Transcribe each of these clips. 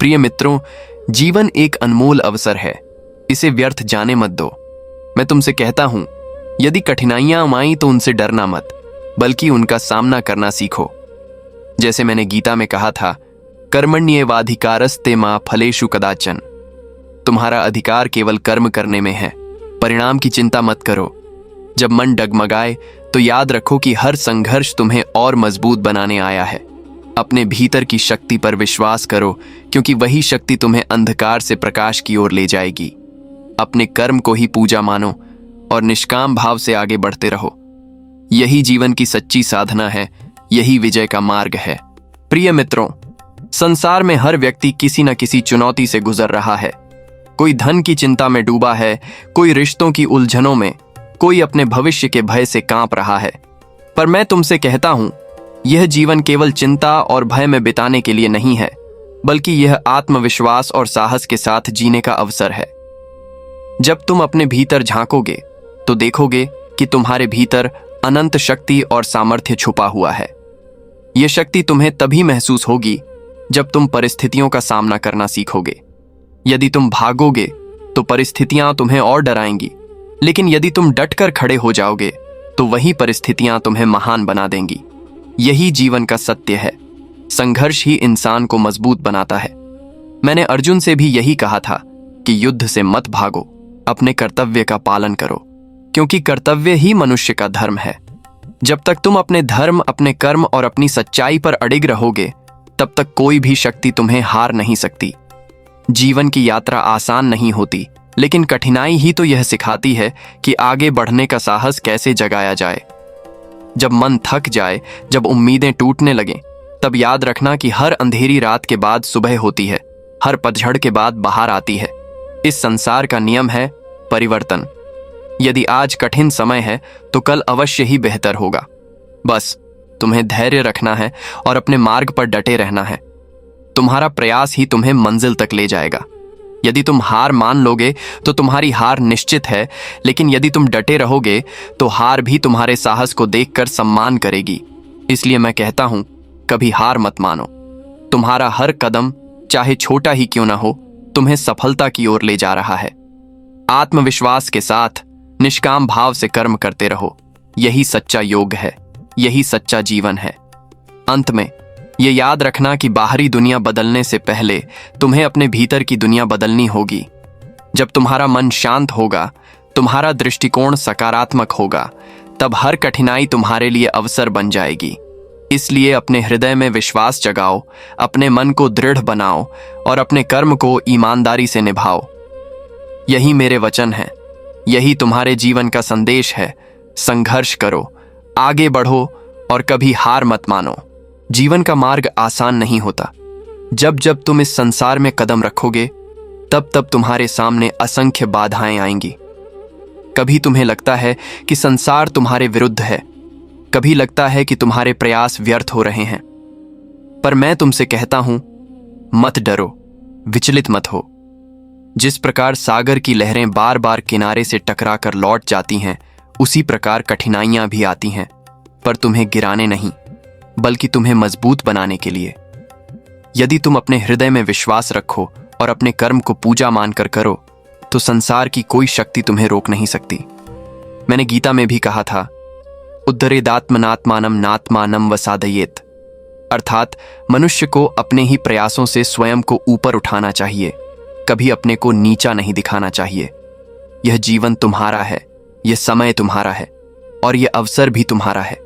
प्रिय मित्रों, जीवन एक अनमोल अवसर है, इसे व्यर्थ जाने मत दो। मैं तुमसे कहता हूं, यदि कठिनाइयां आईं तो उनसे डरना मत, बल्कि उनका सामना करना सीखो। जैसे मैंने गीता में कहा था, कर्मण्येवाधिकारस्ते मा फलेषु कदाचन। तुम्हारा अधिकार केवल कर्म करने में है, परिणाम की चिंता मत करो। जब मन डगमगाए तो याद रखो कि हर संघर्ष तुम्हें और मजबूत बनाने आया है। अपने भीतर की शक्ति पर विश्वास करो, क्योंकि वही शक्ति तुम्हें अंधकार से प्रकाश की ओर ले जाएगी। अपने कर्म को ही पूजा मानो और निष्काम भाव से आगे बढ़ते रहो। यही जीवन की सच्ची साधना है, यही विजय का मार्ग है। प्रिय मित्रों, संसार में हर व्यक्ति किसी न किसी चुनौती से गुजर रहा है। कोई धन की चिंता में डूबा है, कोई रिश्तों की उलझनों में, कोई अपने भविष्य के भय से कांप रहा है। पर मैं तुमसे कहता हूं, यह जीवन केवल चिंता और भय में बिताने के लिए नहीं है, बल्कि यह आत्मविश्वास और साहस के साथ जीने का अवसर है। जब तुम अपने भीतर झांकोगे तो देखोगे कि तुम्हारे भीतर अनंत शक्ति और सामर्थ्य छुपा हुआ है। यह शक्ति तुम्हें तभी महसूस होगी जब तुम परिस्थितियों का सामना करना सीखोगे। यदि तुम भागोगे तो परिस्थितियां तुम्हें और डराएंगी, लेकिन यदि तुम डटकर खड़े हो जाओगे तो वही परिस्थितियां तुम्हें महान बना देंगी। यही जीवन का सत्य है। संघर्ष ही इंसान को मजबूत बनाता है। मैंने अर्जुन से भी यही कहा था कि युद्ध से मत भागो, अपने कर्तव्य का पालन करो, क्योंकि कर्तव्य ही मनुष्य का धर्म है। जब तक तुम अपने धर्म, अपने कर्म और अपनी सच्चाई पर अडिग रहोगे, तब तक कोई भी शक्ति तुम्हें हार नहीं सकती। जीवन की यात्रा आसान नहीं होती, लेकिन कठिनाई ही तो यह सिखाती है कि आगे बढ़ने का साहस कैसे जगाया जाए। जब मन थक जाए, जब उम्मीदें टूटने लगें, तब याद रखना कि हर अंधेरी रात के बाद सुबह होती है, हर पतझड़ के बाद बहार आती है। इस संसार का नियम है परिवर्तन। यदि आज कठिन समय है तो कल अवश्य ही बेहतर होगा। बस तुम्हें धैर्य रखना है और अपने मार्ग पर डटे रहना है। तुम्हारा प्रयास ही तुम्हें मंजिल तक ले जाएगा। यदि तुम हार मान लोगे तो तुम्हारी हार निश्चित है, लेकिन यदि तुम डटे रहोगे तो हार भी तुम्हारे साहस को देखकर सम्मान करेगी। इसलिए मैं कहता हूं, कभी हार मत मानो। तुम्हारा हर कदम, चाहे छोटा ही क्यों ना हो, तुम्हें सफलता की ओर ले जा रहा है। आत्मविश्वास के साथ निष्काम भाव से कर्म करते रहो। यही सच्चा योग है, यही सच्चा जीवन है। अंत में ये याद रखना कि बाहरी दुनिया बदलने से पहले तुम्हें अपने भीतर की दुनिया बदलनी होगी। जब तुम्हारा मन शांत होगा, तुम्हारा दृष्टिकोण सकारात्मक होगा, तब हर कठिनाई तुम्हारे लिए अवसर बन जाएगी। इसलिए अपने हृदय में विश्वास जगाओ, अपने मन को दृढ़ बनाओ और अपने कर्म को ईमानदारी से निभाओ। यही मेरे वचन हैं, यही तुम्हारे जीवन का संदेश है। संघर्ष करो, आगे बढ़ो और कभी हार मत मानो। जीवन का मार्ग आसान नहीं होता। जब जब तुम इस संसार में कदम रखोगे, तब तब तुम्हारे सामने असंख्य बाधाएं आएंगी। कभी तुम्हें लगता है कि संसार तुम्हारे विरुद्ध है, कभी लगता है कि तुम्हारे प्रयास व्यर्थ हो रहे हैं। पर मैं तुमसे कहता हूं, मत डरो, विचलित मत हो। जिस प्रकार सागर की लहरें बार बार किनारे से टकरा कर लौट जाती हैं, उसी प्रकार कठिनाइयां भी आती हैं, पर तुम्हें गिराने नहीं, बल्कि तुम्हें मजबूत बनाने के लिए। यदि तुम अपने हृदय में विश्वास रखो और अपने कर्म को पूजा मानकर करो, तो संसार की कोई शक्ति तुम्हें रोक नहीं सकती। मैंने गीता में भी कहा था, उद्धरेदात्मनात्मानम नात्मानम वसादयेत, अर्थात मनुष्य को अपने ही प्रयासों से स्वयं को ऊपर उठाना चाहिए, कभी अपने को नीचा नहीं दिखाना चाहिए। यह जीवन तुम्हारा है, यह समय तुम्हारा है और यह अवसर भी तुम्हारा है।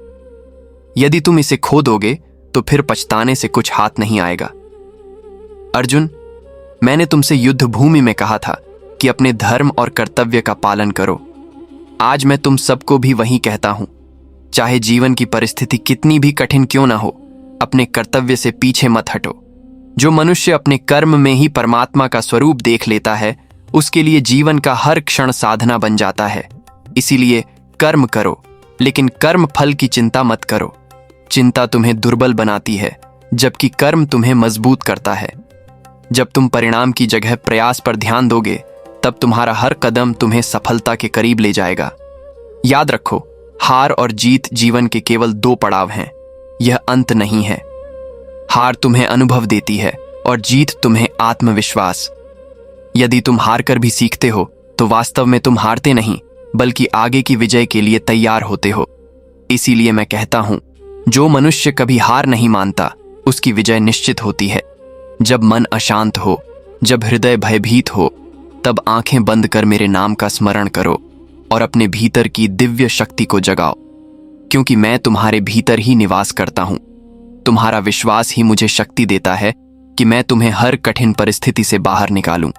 यदि तुम इसे खो दोगे तो फिर पछताने से कुछ हाथ नहीं आएगा। अर्जुन, मैंने तुमसे युद्ध भूमि में कहा था कि अपने धर्म और कर्तव्य का पालन करो। आज मैं तुम सबको भी वही कहता हूं। चाहे जीवन की परिस्थिति कितनी भी कठिन क्यों ना हो, अपने कर्तव्य से पीछे मत हटो। जो मनुष्य अपने कर्म में ही परमात्मा का स्वरूप देख लेता है, उसके लिए जीवन का हर क्षण साधना बन जाता है। इसीलिए कर्म करो, लेकिन कर्म फल की चिंता मत करो। चिंता तुम्हें दुर्बल बनाती है, जबकि कर्म तुम्हें मजबूत करता है। जब तुम परिणाम की जगह प्रयास पर ध्यान दोगे, तब तुम्हारा हर कदम तुम्हें सफलता के करीब ले जाएगा। याद रखो, हार और जीत जीवन के केवल 2 पड़ाव हैं, यह अंत नहीं है। हार तुम्हें अनुभव देती है और जीत तुम्हें आत्मविश्वास। यदि तुम हार कर भी सीखते हो तो वास्तव में तुम हारते नहीं, बल्कि आगे की विजय के लिए तैयार होते हो। इसीलिए मैं कहता हूं, जो मनुष्य कभी हार नहीं मानता उसकी विजय निश्चित होती है। जब मन अशांत हो, जब हृदय भयभीत हो, तब आंखें बंद कर मेरे नाम का स्मरण करो और अपने भीतर की दिव्य शक्ति को जगाओ, क्योंकि मैं तुम्हारे भीतर ही निवास करता हूं। तुम्हारा विश्वास ही मुझे शक्ति देता है कि मैं तुम्हें हर कठिन परिस्थिति से बाहर निकालूं।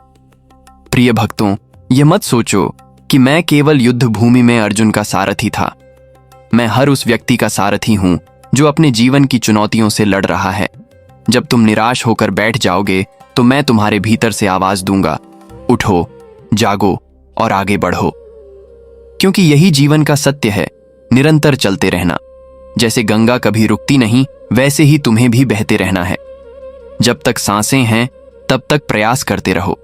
प्रिय भक्तों, यह मत सोचो कि मैं केवल युद्ध भूमि में अर्जुन का सारथी था। मैं हर उस व्यक्ति का सारथी हूं जो अपने जीवन की चुनौतियों से लड़ रहा है। जब तुम निराश होकर बैठ जाओगे तो मैं तुम्हारे भीतर से आवाज दूंगा, उठो, जागो और आगे बढ़ो। क्योंकि यही जीवन का सत्य है, निरंतर चलते रहना। जैसे गंगा कभी रुकती नहीं, वैसे ही तुम्हें भी बहते रहना है। जब तक सांसें हैं तब तक प्रयास करते रहो।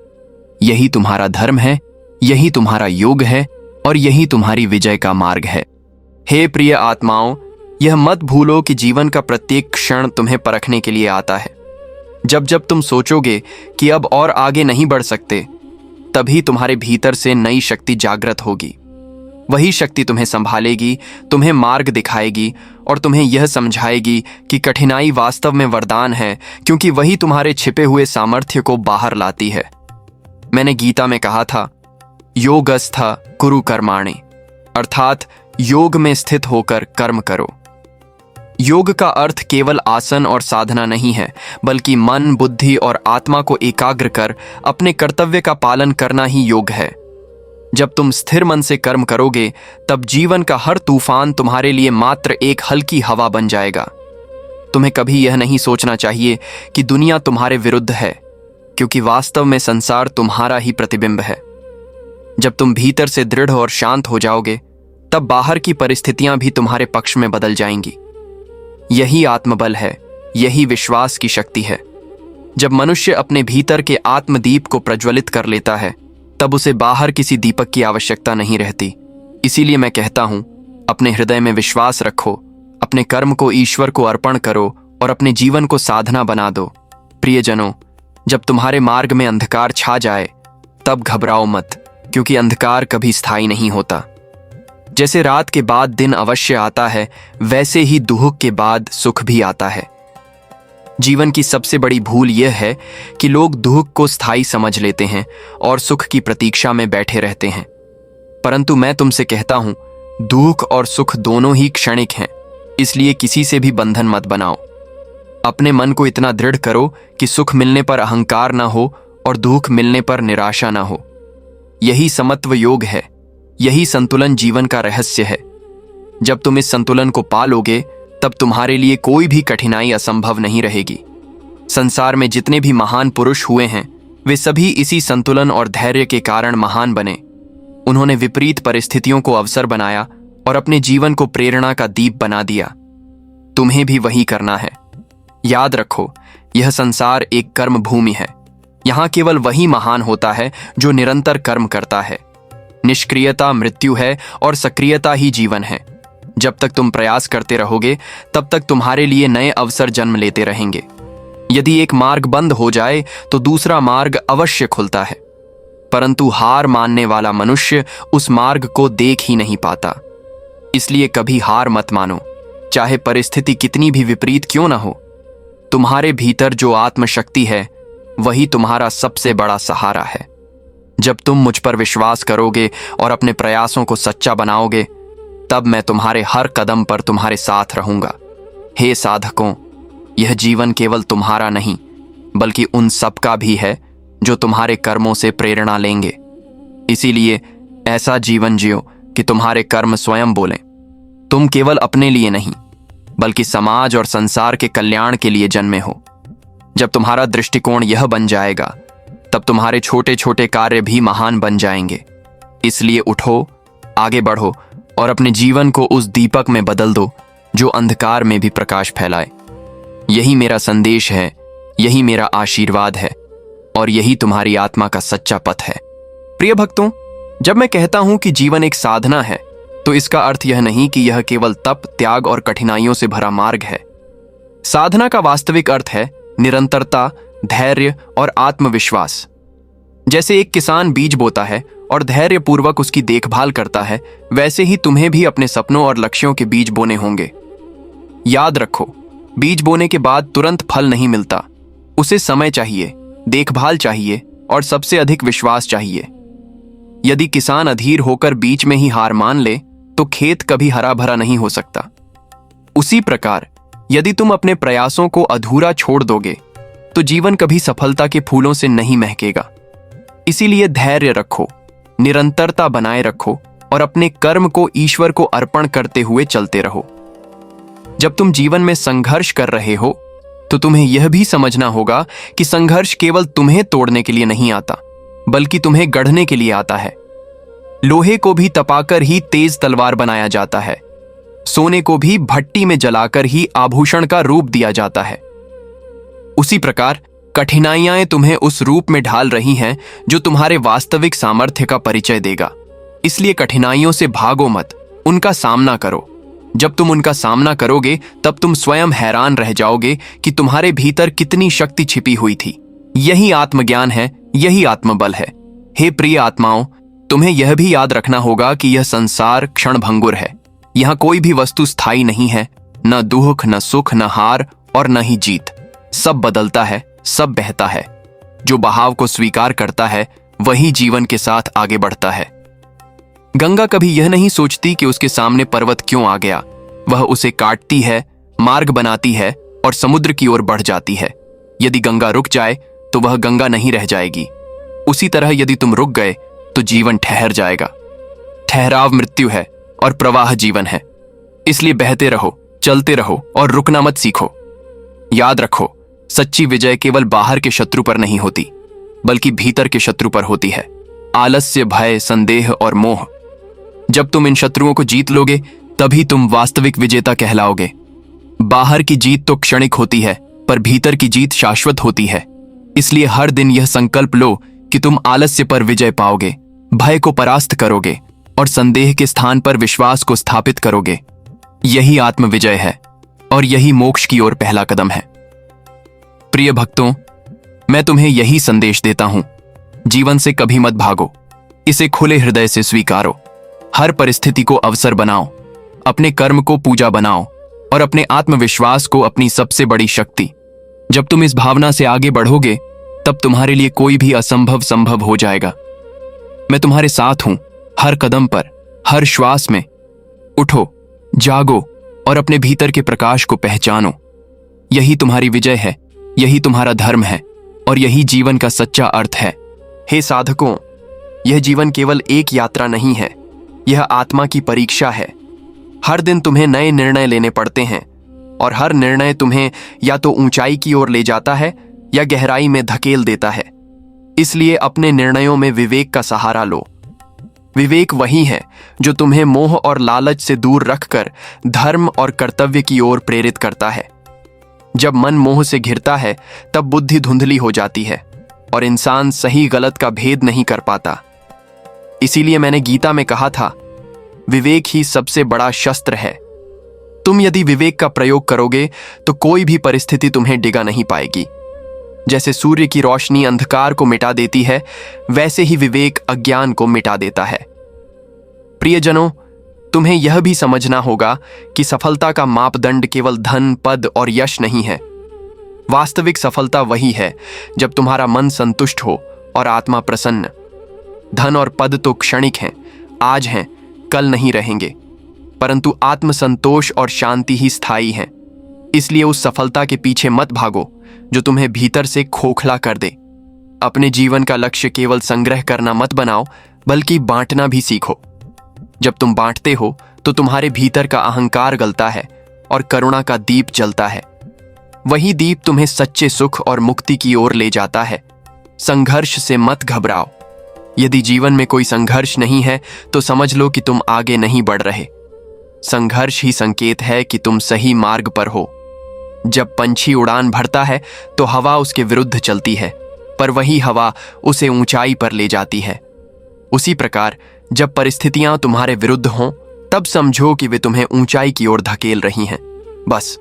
यही तुम्हारा धर्म है, यही तुम्हारा योग है और यही तुम्हारी विजय का मार्ग है। हे प्रिय आत्माओं, यह मत भूलो कि जीवन का प्रत्येक क्षण तुम्हें परखने के लिए आता है। जब जब तुम सोचोगे कि अब और आगे नहीं बढ़ सकते, तभी तुम्हारे भीतर से नई शक्ति जागृत होगी। वही शक्ति तुम्हें संभालेगी, तुम्हें मार्ग दिखाएगी और तुम्हें यह समझाएगी कि कठिनाई वास्तव में वरदान है, क्योंकि वही तुम्हारे छिपे हुए सामर्थ्य को बाहर लाती है। मैंने गीता में कहा था, योगस्थ कुरु कर्माणि, अर्थात योग में स्थित होकर कर्म करो। योग का अर्थ केवल आसन और साधना नहीं है, बल्कि मन, बुद्धि और आत्मा को एकाग्र कर अपने कर्तव्य का पालन करना ही योग है। जब तुम स्थिर मन से कर्म करोगे, तब जीवन का हर तूफान तुम्हारे लिए मात्र एक हल्की हवा बन जाएगा। तुम्हें कभी यह नहीं सोचना चाहिए कि दुनिया तुम्हारे विरुद्ध है, क्योंकि वास्तव में संसार तुम्हारा ही प्रतिबिंब है। जब तुम भीतर से दृढ़ और शांत हो जाओगे, तब बाहर की परिस्थितियां भी तुम्हारे पक्ष में बदल जाएंगी। यही आत्मबल है, यही विश्वास की शक्ति है। जब मनुष्य अपने भीतर के आत्मदीप को प्रज्वलित कर लेता है, तब उसे बाहर किसी दीपक की आवश्यकता नहीं रहती। इसीलिए मैं कहता हूं, अपने हृदय में विश्वास रखो, अपने कर्म को ईश्वर को अर्पण करो और अपने जीवन को साधना बना दो। प्रियजनों, जब तुम्हारे मार्ग में अंधकार छा जाए, तब घबराओ मत, क्योंकि अंधकार कभी स्थायी नहीं होता। जैसे रात के बाद दिन अवश्य आता है, वैसे ही दुख के बाद सुख भी आता है। जीवन की सबसे बड़ी भूल यह है कि लोग दुख को स्थायी समझ लेते हैं और सुख की प्रतीक्षा में बैठे रहते हैं। परंतु मैं तुमसे कहता हूं, दुख और सुख दोनों ही क्षणिक हैं, इसलिए किसी से भी बंधन मत बनाओ। अपने मन को इतना दृढ़ करो कि सुख मिलने पर अहंकार ना हो और दुख मिलने पर निराशा ना हो। यही समत्व योग है, यही संतुलन जीवन का रहस्य है। जब तुम इस संतुलन को पा लोगे, तब तुम्हारे लिए कोई भी कठिनाई असंभव नहीं रहेगी। संसार में जितने भी महान पुरुष हुए हैं, वे सभी इसी संतुलन और धैर्य के कारण महान बने। उन्होंने विपरीत परिस्थितियों को अवसर बनाया और अपने जीवन को प्रेरणा का दीप बना दिया। तुम्हें भी वही करना है। याद रखो, यह संसार एक कर्म भूमि है। यहां केवल वही महान होता है जो निरंतर कर्म करता है। निष्क्रियता मृत्यु है और सक्रियता ही जीवन है। जब तक तुम प्रयास करते रहोगे, तब तक तुम्हारे लिए नए अवसर जन्म लेते रहेंगे। यदि एक मार्ग बंद हो जाए तो दूसरा मार्ग अवश्य खुलता है, परंतु हार मानने वाला मनुष्य उस मार्ग को देख ही नहीं पाता। इसलिए कभी हार मत मानो, चाहे परिस्थिति कितनी भी विपरीत क्यों ना हो। तुम्हारे भीतर जो आत्मशक्ति है, वही तुम्हारा सबसे बड़ा सहारा है। जब तुम मुझ पर विश्वास करोगे और अपने प्रयासों को सच्चा बनाओगे, तब मैं तुम्हारे हर कदम पर तुम्हारे साथ रहूंगा। हे साधकों, यह जीवन केवल तुम्हारा नहीं, बल्कि उन सब का भी है जो तुम्हारे कर्मों से प्रेरणा लेंगे। इसीलिए ऐसा जीवन जियो कि तुम्हारे कर्म स्वयं बोलें। तुम केवल अपने लिए नहीं, बल्कि समाज और संसार के कल्याण के लिए जन्मे हो। जब तुम्हारा दृष्टिकोण यह बन जाएगा, तब तुम्हारे छोटे छोटे कार्य भी महान बन जाएंगे। इसलिए उठो, आगे बढ़ो और अपने जीवन को उस दीपक में बदल दो जो अंधकार में भी प्रकाश फैलाए। यही मेरा संदेश है, यही मेरा आशीर्वाद है और यही तुम्हारी आत्मा का सच्चा पथ है। प्रिय भक्तों, जब मैं कहता हूं कि जीवन एक साधना है, तो इसका अर्थ यह नहीं कि यह केवल तप, त्याग और कठिनाइयों से भरा मार्ग है। साधना का वास्तविक अर्थ है निरंतरता, धैर्य और आत्मविश्वास। जैसे एक किसान बीज बोता है और धैर्यपूर्वक उसकी देखभाल करता है, वैसे ही तुम्हें भी अपने सपनों और लक्ष्यों के बीज बोने होंगे। याद रखो, बीज बोने के बाद तुरंत फल नहीं मिलता। उसे समय चाहिए, देखभाल चाहिए और सबसे अधिक विश्वास चाहिए। यदि किसान अधीर होकर बीच में ही हार मान ले तो खेत कभी हरा भरा नहीं हो सकता। उसी प्रकार यदि तुम अपने प्रयासों को अधूरा छोड़ दोगे तो जीवन कभी सफलता के फूलों से नहीं महकेगा। इसीलिए धैर्य रखो, निरंतरता बनाए रखो और अपने कर्म को ईश्वर को अर्पण करते हुए चलते रहो। जब तुम जीवन में संघर्ष कर रहे हो तो तुम्हें यह भी समझना होगा कि संघर्ष केवल तुम्हें तोड़ने के लिए नहीं आता, बल्कि तुम्हें गढ़ने के लिए आता है। लोहे को भी तपाकर ही तेज तलवार बनाया जाता है, सोने को भी भट्टी में जलाकर ही आभूषण का रूप दिया जाता है। उसी प्रकार कठिनाइयां तुम्हें उस रूप में ढाल रही हैं जो तुम्हारे वास्तविक सामर्थ्य का परिचय देगा। इसलिए कठिनाइयों से भागो मत, उनका सामना करो। जब तुम उनका सामना करोगे तब तुम स्वयं हैरान रह जाओगे कि तुम्हारे भीतर कितनी शक्ति छिपी हुई थी। यही आत्मज्ञान है, यही आत्मबल है। हे प्रिय आत्माओं, तुम्हें यह भी याद रखना होगा कि यह संसार क्षणभंगुर है। यहाँ कोई भी वस्तु स्थायी नहीं है, न दुख, न सुख, न हार और न ही जीत। सब बदलता है, सब बहता है। जो बहाव को स्वीकार करता है वही जीवन के साथ आगे बढ़ता है। गंगा कभी यह नहीं सोचती कि उसके सामने पर्वत क्यों आ गया। वह उसे काटती है, मार्ग बनाती है और समुद्र की ओर बढ़ जाती है। यदि गंगा रुक जाए तो वह गंगा नहीं रह जाएगी। उसी तरह यदि तुम रुक गए तो जीवन ठहर जाएगा। ठहराव मृत्यु है और प्रवाह जीवन है। इसलिए बहते रहो, चलते रहो और रुकना मत सीखो। याद रखो, सच्ची विजय केवल बाहर के शत्रु पर नहीं होती, बल्कि भीतर के शत्रु पर होती है। आलस्य, भय, संदेह और मोह। जब तुम इन शत्रुओं को जीत लोगे तभी तुम वास्तविक विजेता कहलाओगे। बाहर की जीत तो क्षणिक होती है, पर भीतर की जीत शाश्वत होती है। इसलिए हर दिन यह संकल्प लो कि तुम आलस्य पर विजय पाओगे, भय को परास्त करोगे और संदेह के स्थान पर विश्वास को स्थापित करोगे। यही आत्मविजय है और यही मोक्ष की ओर पहला कदम है। प्रिय भक्तों, मैं तुम्हें यही संदेश देता हूं, जीवन से कभी मत भागो, इसे खुले हृदय से स्वीकारो। हर परिस्थिति को अवसर बनाओ, अपने कर्म को पूजा बनाओ और अपने आत्मविश्वास को अपनी सबसे बड़ी शक्ति। जब तुम इस भावना से आगे बढ़ोगे तब तुम्हारे लिए कोई भी असंभव संभव हो जाएगा। मैं तुम्हारे साथ हूं, हर कदम पर, हर श्वास में। उठो, जागो और अपने भीतर के प्रकाश को पहचानो। यही तुम्हारी विजय है, यही तुम्हारा धर्म है और यही जीवन का सच्चा अर्थ है। हे साधकों, यह जीवन केवल एक यात्रा नहीं है, यह आत्मा की परीक्षा है। हर दिन तुम्हें नए निर्णय लेने पड़ते हैं और हर निर्णय तुम्हें या तो ऊंचाई की ओर ले जाता है या गहराई में धकेल देता है। इसलिए अपने निर्णयों में विवेक का सहारा लो। विवेक वही है जो तुम्हें मोह और लालच से दूर रखकर धर्म और कर्तव्य की ओर प्रेरित करता है। जब मन मोह से घिरता है तब बुद्धि धुंधली हो जाती है और इंसान सही गलत का भेद नहीं कर पाता। इसीलिए मैंने गीता में कहा था, विवेक ही सबसे बड़ा शस्त्र है। तुम यदि विवेक का प्रयोग करोगे तो कोई भी परिस्थिति तुम्हें डिगा नहीं पाएगी। जैसे सूर्य की रोशनी अंधकार को मिटा देती है, वैसे ही विवेक अज्ञान को मिटा देता है। प्रियजनों, तुम्हें यह भी समझना होगा कि सफलता का मापदंड केवल धन, पद और यश नहीं है। वास्तविक सफलता वही है जब तुम्हारा मन संतुष्ट हो और आत्मा प्रसन्न। धन और पद तो क्षणिक हैं, आज हैं, कल नहीं रहेंगे, परंतु आत्मसंतोष और शांति ही स्थायी हैं। इसलिए उस सफलता के पीछे मत भागो जो तुम्हें भीतर से खोखला कर दे। अपने जीवन का लक्ष्य केवल संग्रह करना मत बनाओ, बल्कि बांटना भी सीखो। जब तुम बांटते हो तो तुम्हारे भीतर का अहंकार गलता है और करुणा का दीप जलता है। वही दीप तुम्हें सच्चे सुख और मुक्ति की ओर ले जाता है। संघर्ष से मत घबराओ। यदि जीवन में कोई संघर्ष नहीं है तो समझ लो कि तुम आगे नहीं बढ़ रहे। संघर्ष ही संकेत है कि तुम सही मार्ग पर हो। जब पंछी उड़ान भरता है तो हवा उसके विरुद्ध चलती है, पर वही हवा उसे ऊंचाई पर ले जाती है। उसी प्रकार जब परिस्थितियां तुम्हारे विरुद्ध हों, तब समझो कि वे तुम्हें ऊंचाई की ओर धकेल रही हैं। बस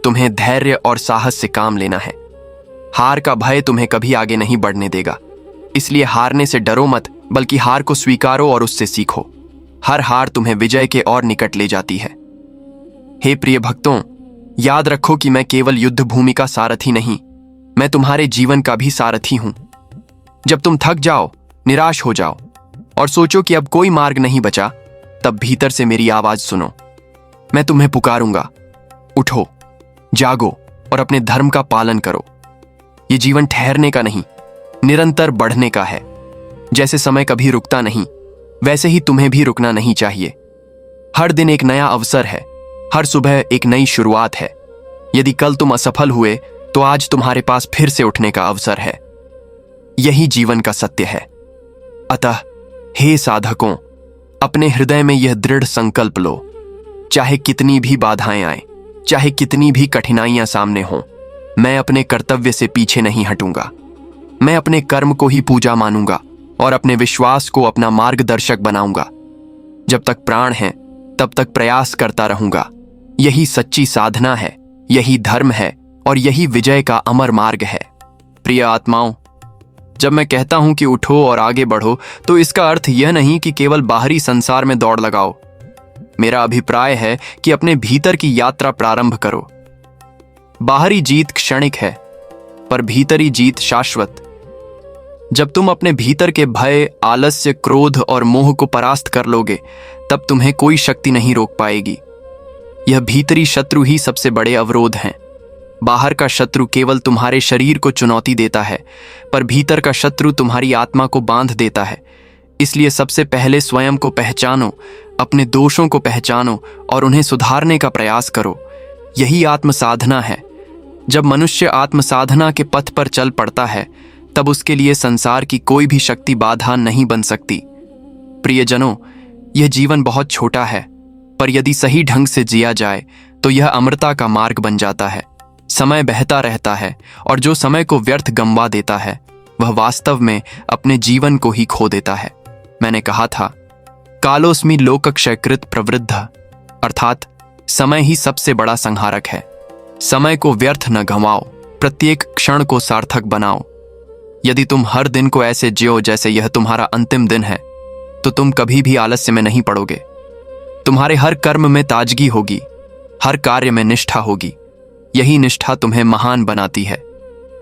तुम्हें धैर्य और साहस से काम लेना है। हार का भय तुम्हें कभी आगे नहीं बढ़ने देगा। इसलिए हारने से डरो मत, बल्कि हार को स्वीकारो और उससे सीखो। हर हार तुम्हें विजय के और निकट ले जाती है। हे प्रिय भक्तों, याद रखो कि मैं केवल युद्ध भूमि का सारथी नहीं, मैं तुम्हारे जीवन का भी सारथी हूं। जब तुम थक जाओ, निराश हो जाओ और सोचो कि अब कोई मार्ग नहीं बचा, तब भीतर से मेरी आवाज सुनो। मैं तुम्हें पुकारूंगा, उठो, जागो और अपने धर्म का पालन करो। ये जीवन ठहरने का नहीं, निरंतर बढ़ने का है। जैसे समय कभी रुकता नहीं, वैसे ही तुम्हें भी रुकना नहीं चाहिए। हर दिन एक नया अवसर है, हर सुबह एक नई शुरुआत है। यदि कल तुम असफल हुए, तो आज तुम्हारे पास फिर से उठने का अवसर है। यही जीवन का सत्य है। अतः हे साधकों, अपने हृदय में यह दृढ़ संकल्प लो, चाहे कितनी भी बाधाएं आए, चाहे कितनी भी कठिनाइयां सामने हों, मैं अपने कर्तव्य से पीछे नहीं हटूंगा। मैं अपने कर्म को ही पूजा मानूंगा और अपने विश्वास को अपना मार्गदर्शक बनाऊंगा। जब तक प्राण है, तब तक प्रयास करता रहूंगा। यही सच्ची साधना है, यही धर्म है और यही विजय का अमर मार्ग है। प्रिय आत्माओं, जब मैं कहता हूं कि उठो और आगे बढ़ो, तो इसका अर्थ यह नहीं कि केवल बाहरी संसार में दौड़ लगाओ। मेरा अभिप्राय है कि अपने भीतर की यात्रा प्रारंभ करो। बाहरी जीत क्षणिक है, पर भीतरी जीत शाश्वत। जब तुम अपने भीतर के भय, आलस्य, क्रोध और मोह को परास्त कर लोगे, तब तुम्हें कोई शक्ति नहीं रोक पाएगी। यह भीतरी शत्रु ही सबसे बड़े अवरोध हैं। बाहर का शत्रु केवल तुम्हारे शरीर को चुनौती देता है, पर भीतर का शत्रु तुम्हारी आत्मा को बांध देता है। इसलिए सबसे पहले स्वयं को पहचानो, अपने दोषों को पहचानो और उन्हें सुधारने का प्रयास करो। यही आत्म साधना है। जब मनुष्य आत्म साधना के पथ पर चल पड़ता है, तब उसके लिए संसार की कोई भी शक्ति बाधा नहीं बन सकती। प्रियजनों, यह जीवन बहुत छोटा है, पर यदि सही ढंग से जिया जाए तो यह अमरता का मार्ग बन जाता है। समय बहता रहता है और जो समय को व्यर्थ गंवा देता है, वह वास्तव में अपने जीवन को ही खो देता है। मैंने कहा था, कालोस्मि लोकक्षयकृत प्रवृद्ध, अर्थात समय ही सबसे बड़ा संहारक है। समय को व्यर्थ न गंवाओ, प्रत्येक क्षण को सार्थक बनाओ। यदि तुम हर दिन को ऐसे जियो जैसे यह तुम्हारा अंतिम दिन है, तो तुम कभी भी आलस्य में नहीं पड़ोगे। तुम्हारे हर कर्म में ताजगी होगी, हर कार्य में निष्ठा होगी। यही निष्ठा तुम्हें महान बनाती है।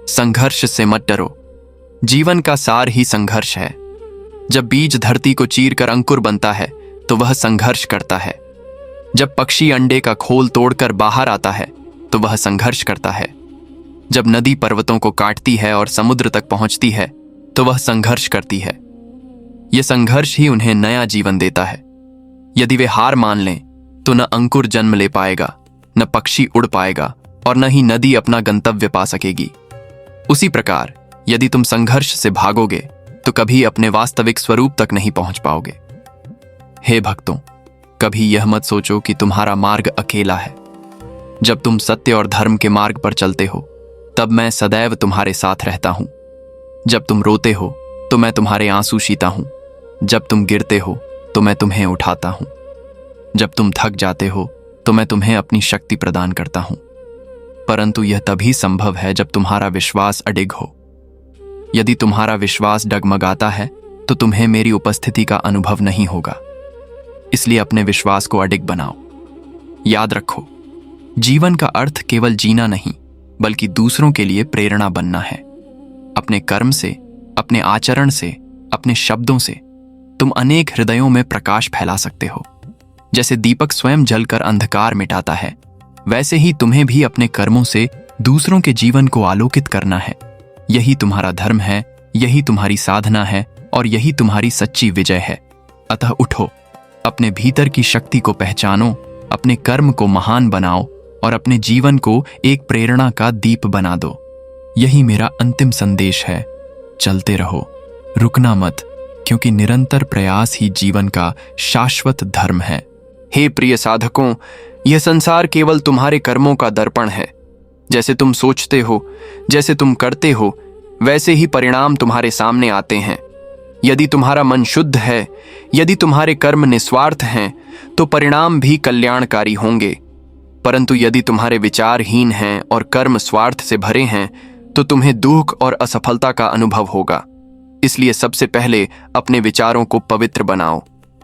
संघर्ष से मत डरो, जीवन का सार ही संघर्ष है। जब बीज धरती को चीरकर अंकुर बनता है, तो वह संघर्ष करता है। जब पक्षी अंडे का खोल तोड़कर बाहर आता है, तो वह संघर्ष करता है। जब नदी पर्वतों को काटती है और समुद्र तक पहुंचती है, तो वह संघर्ष करती है। यह संघर्ष ही उन्हें नया जीवन देता है। यदि वे हार मान लें, तो न अंकुर जन्म ले पाएगा, न पक्षी उड़ पाएगा और न ही नदी अपना गंतव्य पा सकेगी। उसी प्रकार यदि तुम संघर्ष से भागोगे, तो कभी अपने वास्तविक स्वरूप तक नहीं पहुंच पाओगे। हे भक्तों, कभी यह मत सोचो कि तुम्हारा मार्ग अकेला है। जब तुम सत्य और धर्म के मार्ग पर चलते हो, तब मैं सदैव तुम्हारे साथ रहता हूं। जब तुम रोते हो, तो मैं तुम्हारे आंसू शीता हूं। जब तुम गिरते हो, तो मैं तुम्हें उठाता हूं। जब तुम थक जाते हो, तो मैं तुम्हें अपनी शक्ति प्रदान करता हूं। परंतु यह तभी संभव है जब तुम्हारा विश्वास अडिग हो। यदि तुम्हारा विश्वास डगमगाता है, तो तुम्हें मेरी उपस्थिति का अनुभव नहीं होगा। इसलिए अपने विश्वास को अडिग बनाओ। याद रखो, जीवन का अर्थ केवल जीना नहीं, बल्कि दूसरों के लिए प्रेरणा बनना है। अपने कर्म से, अपने आचरण से, अपने शब्दों से तुम अनेक हृदयों में प्रकाश फैला सकते हो। जैसे दीपक स्वयं जलकर अंधकार मिटाता है, वैसे ही तुम्हें भी अपने कर्मों से दूसरों के जीवन को आलोकित करना है। यही तुम्हारा धर्म है, यही तुम्हारी साधना है और यही तुम्हारी सच्ची विजय है। अतः उठो, अपने भीतर की शक्ति को पहचानो, अपने कर्म को महान बनाओ और अपने जीवन को एक प्रेरणा का दीप बना दो। यही मेरा अंतिम संदेश है। चलते रहो, रुकना मत, क्योंकि निरंतर प्रयास ही जीवन का शाश्वत धर्म है। हे प्रिय साधकों, यह संसार केवल तुम्हारे कर्मों का दर्पण है। जैसे तुम सोचते हो, जैसे तुम करते हो, वैसे ही परिणाम तुम्हारे सामने आते हैं। यदि तुम्हारा मन शुद्ध है, यदि तुम्हारे कर्म निस्वार्थ हैं, तो परिणाम भी कल्याणकारी होंगे। परंतु यदि तुम्हारे विचारहीन हैं और कर्म स्वार्थ से भरे हैं, तो तुम्हें दुख और असफलता का अनुभव होगा। इसलिए सबसे पहले अपने विचारों को पवित्र बनाओ।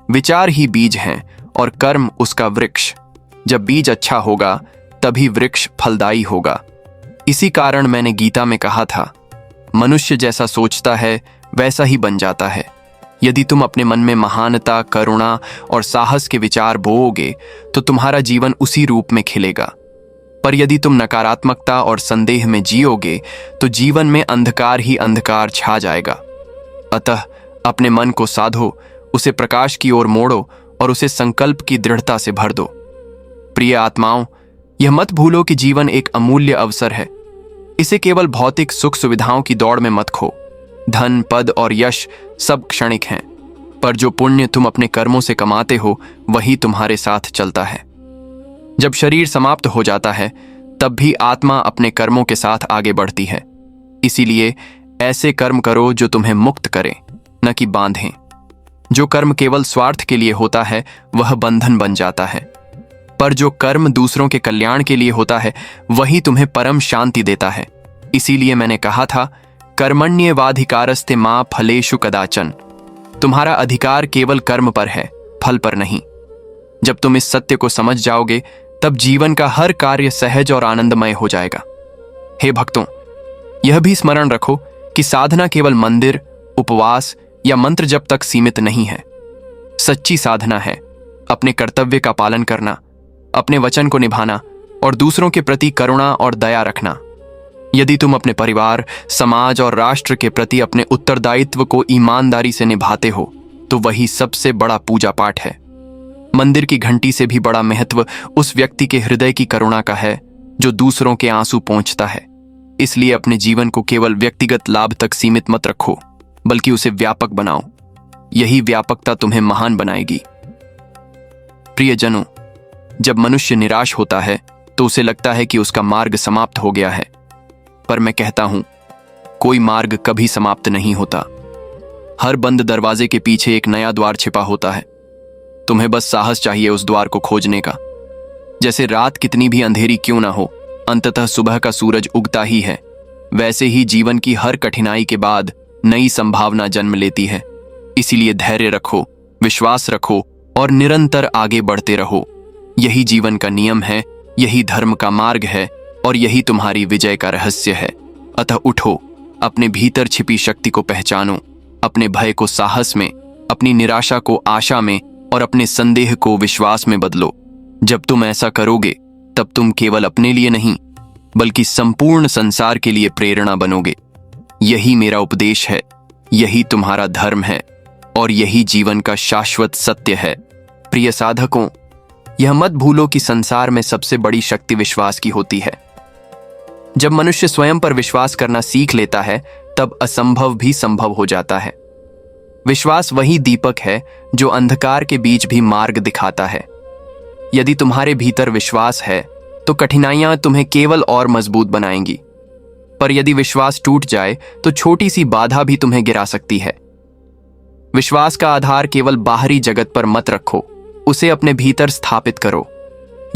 विचार ही बीज हैं और कर्म उसका वृक्ष। जब बीज अच्छा होगा तभी वृक्ष फलदायी होगा। इसी कारण मैंने गीता में कहा था, मनुष्य जैसा सोचता है वैसा ही बन जाता है। यदि तुम अपने मन में महानता, करुणा और साहस के विचार बोओगे तो तुम्हारा जीवन उसी रूप में खिलेगा। पर यदि तुम नकारात्मकता और संदेह में जियोगे तो जीवन में अंधकार ही अंधकार छा जाएगा। अतः अपने मन को साधो, उसे प्रकाश की ओर मोड़ो और उसे संकल्प की दृढ़ता से भर दो। प्रिय आत्माओं, यह मत भूलो कि जीवन एक अमूल्य अवसर है। इसे केवल भौतिक सुख सुविधाओं की दौड़ में मत खो। धन, पद और यश सब क्षणिक हैं, पर जो पुण्य तुम अपने कर्मों से कमाते हो वही तुम्हारे साथ चलता है। जब शरीर समाप्त हो जाता है तब भी आत्मा अपने कर्मों के साथ आगे बढ़ती है। इसीलिए ऐसे कर्म करो जो तुम्हें मुक्त करें, न कि बांधें। जो कर्म केवल स्वार्थ के लिए होता है वह बंधन बन जाता है, पर जो कर्म दूसरों के कल्याण के लिए होता है वही तुम्हें परम शांति देता है। इसीलिए मैंने कहा था, कर्मण्येवाधिकारस्ते मा फलेषु कदाचन। तुम्हारा अधिकार केवल कर्म पर है, फल पर नहीं। जब तुम इस सत्य को समझ जाओगे तब जीवन का हर कार्य सहज और आनंदमय हो जाएगा। हे भक्तों, यह भी स्मरण रखो कि साधना केवल मंदिर, उपवास या मंत्र जप तक सीमित नहीं है। सच्ची साधना है अपने कर्तव्य का पालन करना, अपने वचन को निभाना और दूसरों के प्रति करुणा और दया रखना। यदि तुम अपने परिवार, समाज और राष्ट्र के प्रति अपने उत्तरदायित्व को ईमानदारी से निभाते हो तो वही सबसे बड़ा पूजा पाठ है। मंदिर की घंटी से भी बड़ा महत्व उस व्यक्ति के हृदय की करुणा का है जो दूसरों के आंसू पोंछता है। इसलिए अपने जीवन को केवल व्यक्तिगत लाभ तक सीमित मत रखो, बल्कि उसे व्यापक बनाओ। यही व्यापकता तुम्हें महान बनाएगी। प्रियजनों, जब मनुष्य निराश होता है तो उसे लगता है कि उसका मार्ग समाप्त हो गया है, पर मैं कहता हूं, कोई मार्ग कभी समाप्त नहीं होता। हर बंद दरवाजे के पीछे एक नया द्वार छिपा होता है। तुम्हें बस साहस चाहिए उस द्वार को खोजने का। जैसे रात कितनी भी अंधेरी क्यों ना हो, अंततः सुबह का सूरज उगता ही है, वैसे ही जीवन की हर कठिनाई के बाद नई संभावना जन्म लेती है। इसीलिए धैर्य रखो, विश्वास रखो और निरंतर आगे बढ़ते रहो। यही जीवन का नियम है, यही धर्म का मार्ग है और यही तुम्हारी विजय का रहस्य है। अतः उठो, अपने भीतर छिपी शक्ति को पहचानो, अपने भय को साहस में, अपनी निराशा को आशा में और अपने संदेह को विश्वास में बदलो। जब तुम ऐसा करोगे तब तुम केवल अपने लिए नहीं बल्कि संपूर्ण संसार के लिए प्रेरणा बनोगे। यही मेरा उपदेश है, यही तुम्हारा धर्म है और यही जीवन का शाश्वत सत्य है। प्रिय साधकों, यह मत भूलो कि संसार में सबसे बड़ी शक्ति विश्वास की होती है। जब मनुष्य स्वयं पर विश्वास करना सीख लेता है तब असंभव भी संभव हो जाता है। विश्वास वही दीपक है जो अंधकार के बीच भी मार्ग दिखाता है। यदि तुम्हारे भीतर विश्वास है तो कठिनाइयां तुम्हें केवल और मजबूत बनाएंगी, पर यदि विश्वास टूट जाए तो छोटी सी बाधा भी तुम्हें गिरा सकती है। विश्वास का आधार केवल बाहरी जगत पर मत रखो, उसे अपने भीतर स्थापित करो।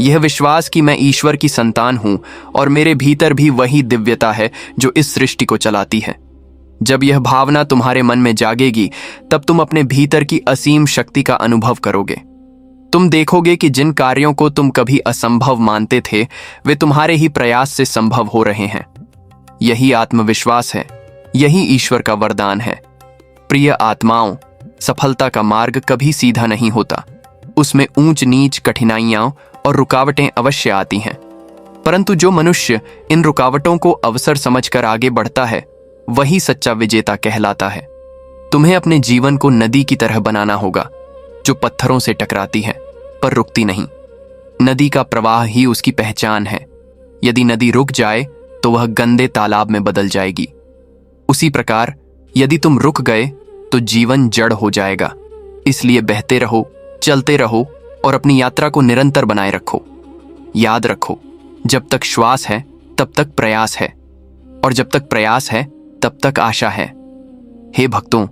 यह विश्वास कि मैं ईश्वर की संतान हूं और मेरे भीतर भी वही दिव्यता है जो इस सृष्टि को चलाती है। जब यह भावना तुम्हारे मन में जागेगी तब तुम अपने भीतर की असीम शक्ति का अनुभव करोगे। तुम देखोगे कि जिन कार्यों को तुम कभी असंभव मानते थे वे तुम्हारे ही प्रयास से संभव हो रहे हैं। यही आत्मविश्वास है, यही ईश्वर का वरदान है। प्रिय आत्माओं, सफलता का मार्ग कभी सीधा नहीं होता। उसमें ऊंच नीच, कठिनाइयां और रुकावटें अवश्य आती हैं, परंतु जो मनुष्य इन रुकावटों को अवसर समझकर आगे बढ़ता है वही सच्चा विजेता कहलाता है। तुम्हें अपने जीवन को नदी की तरह बनाना होगा जो पत्थरों से टकराती है पर रुकती नहीं। नदी का प्रवाह ही उसकी पहचान है। यदि नदी रुक जाए तो वह गंदे तालाब में बदल जाएगी। उसी प्रकार यदि तुम रुक गए तो जीवन जड़ हो जाएगा। इसलिए बहते रहो, चलते रहो और अपनी यात्रा को निरंतर बनाए रखो। याद रखो, जब तक श्वास है तब तक प्रयास है और जब तक प्रयास है तब तक आशा है। हे भक्तों,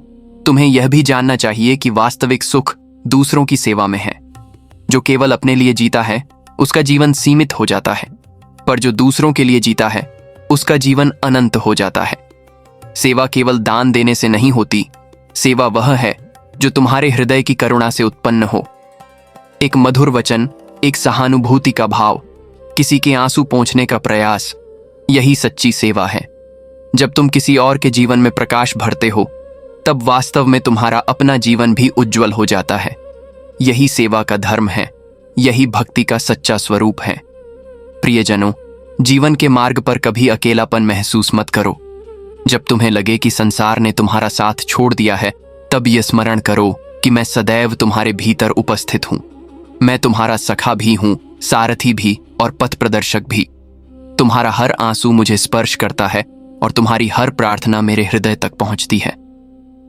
तुम्हें यह भी जानना चाहिए कि वास्तविक सुख दूसरों की सेवा में है। जो केवल अपने लिए जीता है उसका जीवन सीमित हो जाता है, पर जो दूसरों के लिए जीता है उसका जीवन अनंत हो जाता है। सेवा केवल दान देने से नहीं होती, सेवा वह है जो तुम्हारे हृदय की करुणा से उत्पन्न हो। एक मधुर वचन, एक सहानुभूति का भाव, किसी के आंसू पोंछने का प्रयास, यही सच्ची सेवा है। जब तुम किसी और के जीवन में प्रकाश भरते हो, तब वास्तव में तुम्हारा अपना जीवन भी उज्जवल हो जाता है। यही सेवा का धर्म है, यही भक्ति का सच्चा स्वरूप है। प्रियजनों, जीवन के मार्ग पर कभी अकेलापन महसूस मत करो। जब तुम्हें लगे कि संसार ने तुम्हारा साथ छोड़ दिया है, तब यह स्मरण करो कि मैं सदैव तुम्हारे भीतर उपस्थित हूं। मैं तुम्हारा सखा भी हूं, सारथी भी और पथ प्रदर्शक भी। तुम्हारा हर आंसू मुझे स्पर्श करता है और तुम्हारी हर प्रार्थना मेरे हृदय तक पहुंचती है।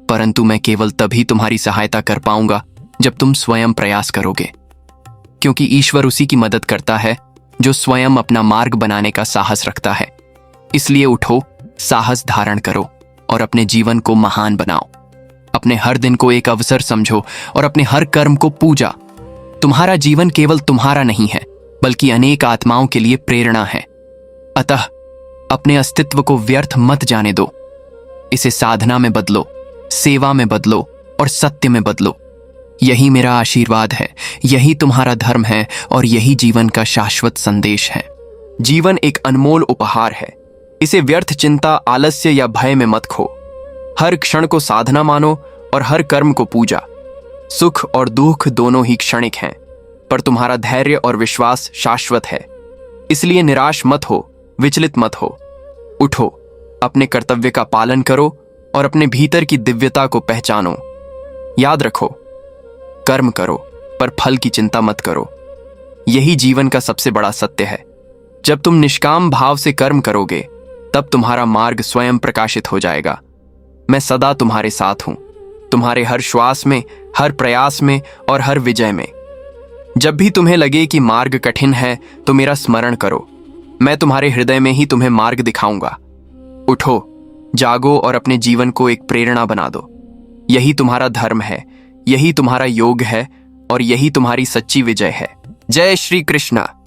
परंतु मैं केवल तभी तुम्हारी सहायता कर पाऊंगा जब तुम स्वयं प्रयास करोगे, क्योंकि ईश्वर उसी की मदद करता है जो स्वयं अपना मार्ग बनाने का साहस रखता है। इसलिए उठो, साहस धारण करो और अपने जीवन को महान बनाओ। अपने हर दिन को एक अवसर समझो और अपने हर कर्म को पूजा। तुम्हारा जीवन केवल तुम्हारा नहीं है, बल्कि अनेक आत्माओं के लिए प्रेरणा है। अतः अपने अस्तित्व को व्यर्थ मत जाने दो। इसे साधना में बदलो, सेवा में बदलो और सत्य में बदलो। यही मेरा आशीर्वाद है, यही तुम्हारा धर्म है और यही जीवन का शाश्वत संदेश है। जीवन एक अनमोल उपहार है। इसे व्यर्थ चिंता, आलस्य या भय में मत खो। हर क्षण को साधना मानो और हर कर्म को पूजा। सुख और दुख दोनों ही क्षणिक हैं, पर तुम्हारा धैर्य और विश्वास शाश्वत है। इसलिए निराश मत हो, विचलित मत हो। उठो, अपने कर्तव्य का पालन करो और अपने भीतर की दिव्यता को पहचानो। याद रखो, कर्म करो पर फल की चिंता मत करो। यही जीवन का सबसे बड़ा सत्य है। जब तुम निष्काम भाव से कर्म करोगे, तब तुम्हारा मार्ग स्वयं प्रकाशित हो जाएगा। मैं सदा तुम्हारे साथ हूं, तुम्हारे हर श्वास में, हर प्रयास में और हर विजय में। जब भी तुम्हें लगे कि मार्ग कठिन है, तो मेरा स्मरण करो। मैं तुम्हारे हृदय में ही तुम्हें मार्ग दिखाऊंगा। उठो, जागो और अपने जीवन को एक प्रेरणा बना दो। यही तुम्हारा धर्म है, यही तुम्हारा योग है और यही तुम्हारी सच्ची विजय है। जय श्री कृष्णा।